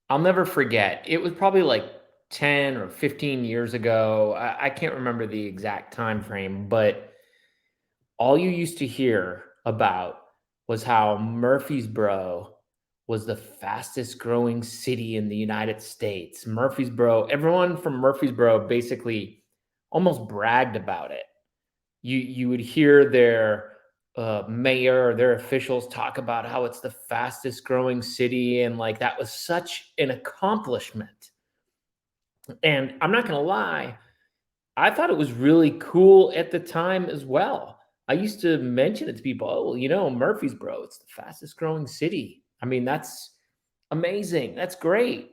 I'll never forget. It was probably like 10 or 15 years ago. I can't remember the exact time frame, but all you used to hear about was how Murfreesboro was the fastest growing city in the United States. Murfreesboro, everyone from Murfreesboro basically almost bragged about it. You would hear their mayor or their officials talk about how it's the fastest growing city, and like that was such an accomplishment. And I'm not going to lie, I thought it was really cool at the time as well. I used to mention it to people. Oh, well, Murfreesboro, it's the fastest growing city. I mean, that's amazing. That's great.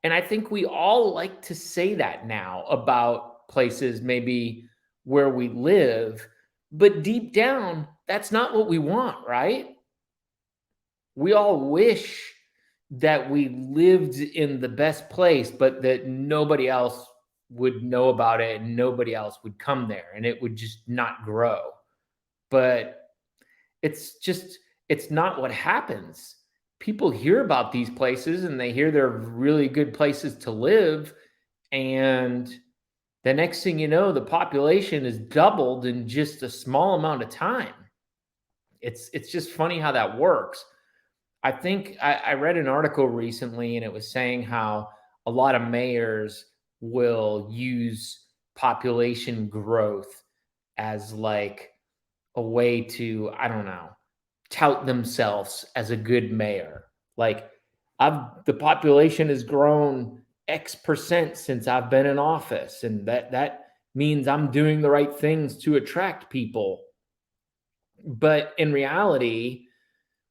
And I think we all like to say that now about places maybe where we live, but deep down, that's not what we want, right? We all wish that we lived in the best place, but that nobody else would know about it and nobody else would come there and it would just not grow. But it's just, it's not what happens. People hear about these places and they hear they're really good places to live. And the next thing you know, the population is doubled in just a small amount of time. It's just funny how that works. I think I read an article recently and it was saying how a lot of mayors will use population growth as like a way to, I don't know, tout themselves as a good mayor. Like, the population has grown X percent since I've been in office, and that means I'm doing the right things to attract people. But in reality,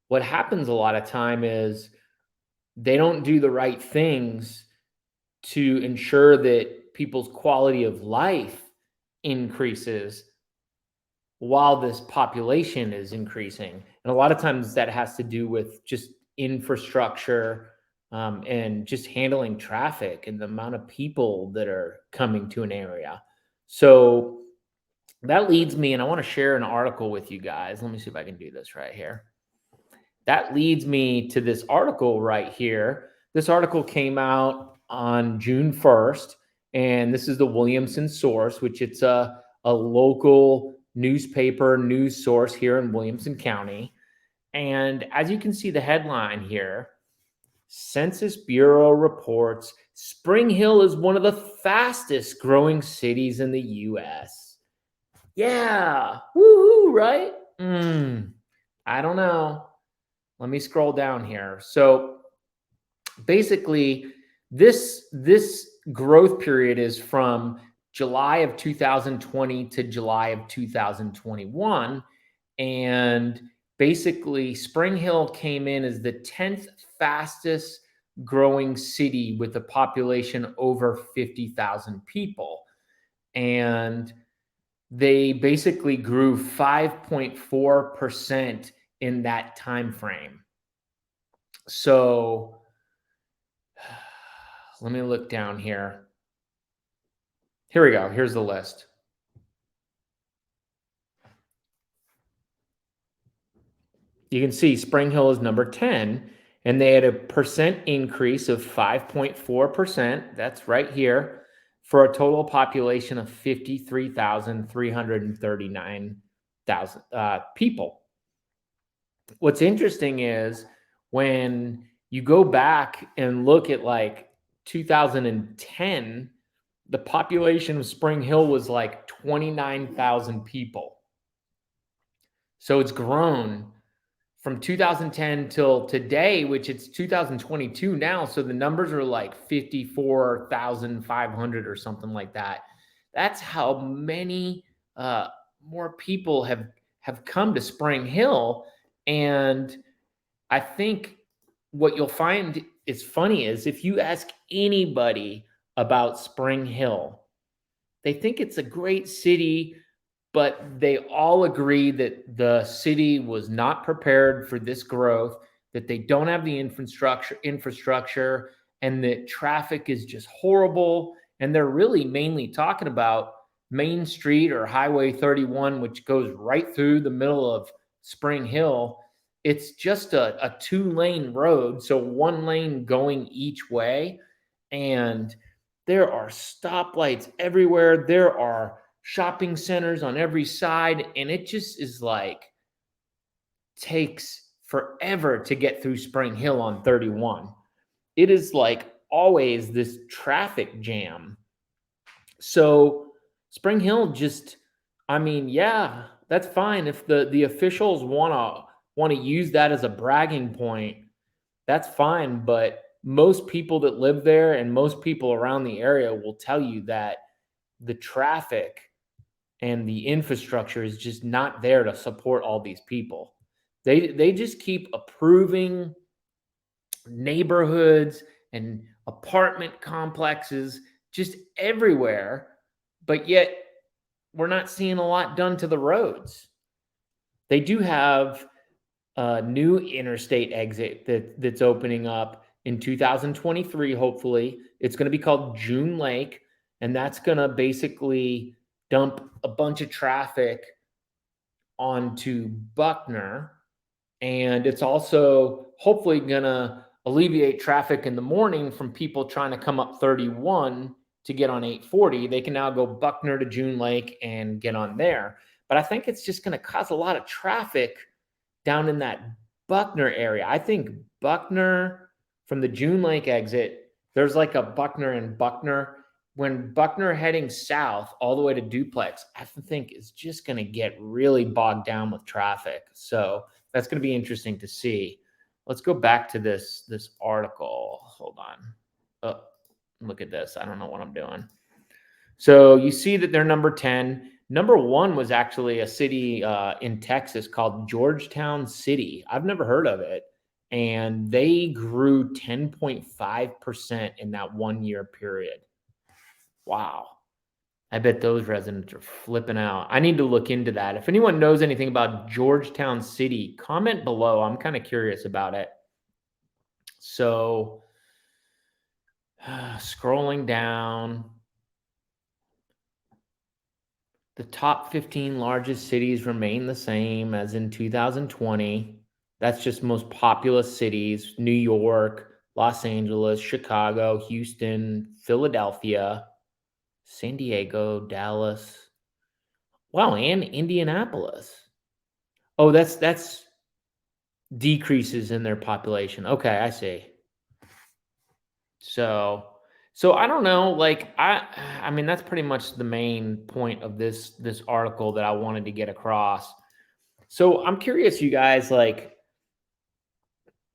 what happens a lot of time is they don't do the right things to ensure that people's quality of life increases while this population is increasing. And a lot of times that has to do with just infrastructure, and just handling traffic and the amount of people that are coming to an area. So that leads me, and I want to share an article with you guys. Let me see if I can do this right here. That leads me to this article right here. This article came out on June 1st, and this is the Williamson source, which it's a local newspaper news source here in Williamson County. And as you can see, the headline here, Census Bureau reports Spring Hill is one of the fastest growing cities in the US. Yeah, woohoo, right? I don't know. Let me scroll down here. So basically, this growth period is from July of 2020 to July of 2021. And basically, Spring Hill came in as the 10th fastest growing city with a population over 50,000 people. And they basically grew 5.4% in that time frame. So let me look down here. Here we go. Here's the list. You can see Spring Hill is number 10, and they had a percent increase of 5.4%. That's right here, for a total population of 53,339 people. What's interesting is when you go back and look at like 2010, the population of Spring Hill was like 29,000 people. So it's grown from 2010 till today, which it's 2022 now. So the numbers are like 54,500 or something like that. That's how many more people have come to Spring Hill. And I think what you'll find is funny is if you ask anybody about Spring Hill, they think it's a great city, but they all agree that the city was not prepared for this growth, that they don't have the infrastructure, and that traffic is just horrible. And they're really mainly talking about Main Street or Highway 31, which goes right through the middle of Spring Hill. it's just a 2-lane road, so 1 lane going each way, and there are stoplights everywhere. There are shopping centers on every side, and it just is like takes forever to get through Spring Hill on 31. It is like always this traffic jam. So Spring Hill just, I mean, yeah, that's fine if the officials want to use that as a bragging point. That's fine, but most people that live there and most people around the area will tell you that the traffic and the infrastructure is just not there to support all these people. They just keep approving neighborhoods and apartment complexes just everywhere, but yet we're not seeing a lot done to the roads. They do have a new interstate exit that's opening up in 2023, hopefully. It's going to be called June Lake, and that's going to basically dump a bunch of traffic onto Buckner. And it's also hopefully going to alleviate traffic in the morning from people trying to come up 31 to get on 840. They can now go Buckner to June Lake and get on there. But I think it's just going to cause a lot of traffic down in that Buckner area. I think Buckner from the June Lake exit, there's like a Buckner and Buckner. When Buckner heading south all the way to Duplex, I think is just going to get really bogged down with traffic. So that's going to be interesting to see. Let's go back to this article. Hold on. Oh, look at this. I don't know what I'm doing. So you see that they're number 10. Number 1 was actually a city in Texas called Georgetown City. I've never heard of it. And they grew 10.5% in that 1-year period. Wow. I bet those residents are flipping out. I need to look into that. If anyone knows anything about Georgetown City, comment below. I'm kind of curious about it. So, scrolling down, the top 15 largest cities remain the same as in 2020. That's just most populous cities: New York, Los Angeles, Chicago, Houston, Philadelphia, San Diego, Dallas. Wow, and Indianapolis. Oh, that's decreases in their population. Okay, I see. So I don't know, like I mean that's pretty much the main point of this article that I wanted to get across. So I'm curious, you guys, like,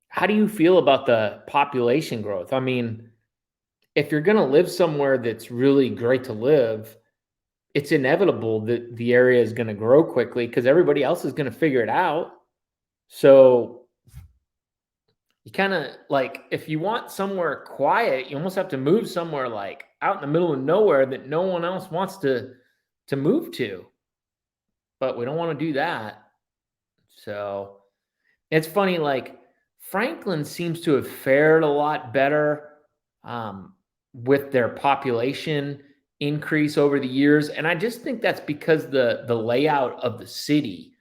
how do you feel about the population growth? I mean, if you're going to live somewhere that's really great to live, it's inevitable that the area is going to grow quickly because everybody else is going to figure it out. So you kind of like, if you want somewhere quiet, you almost have to move somewhere like out in the middle of nowhere that no one else wants to move to. But we don't want to do that. So it's funny, like Franklin seems to have fared a lot better with their population increase over the years, and I just think that's because the layout of the city.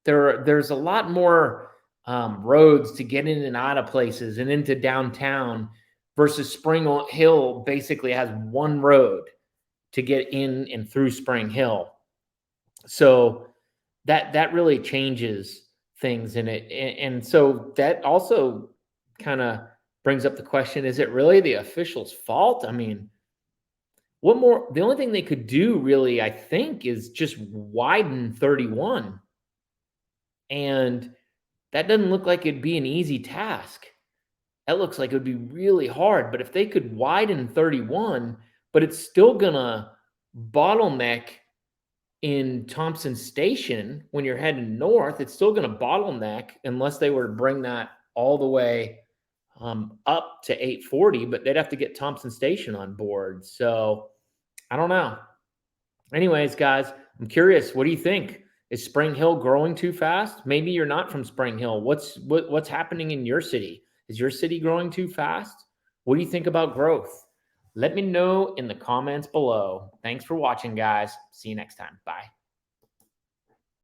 There's a lot more roads to get in and out of places and into downtown versus Spring Hill basically has one road to get in and through Spring Hill. So that really changes things in it. And so that also kind of brings up the question, is it really the officials' fault? I mean, what more? The only thing they could do really, I think, is just widen 31. And that doesn't look like it'd be an easy task. That looks like it would be really hard. But if they could widen 31, but it's still going to bottleneck in Thompson Station when you're heading north, it's still going to bottleneck unless they were to bring that all the way up to 840, but they'd have to get Thompson Station on board. So I don't know. Anyways, guys, I'm curious. What do you think? Is Spring Hill growing too fast? Maybe you're not from Spring Hill. What's happening in your city? Is your city growing too fast? What do you think about growth? Let me know in the comments below. Thanks for watching, guys. See you next time. Bye.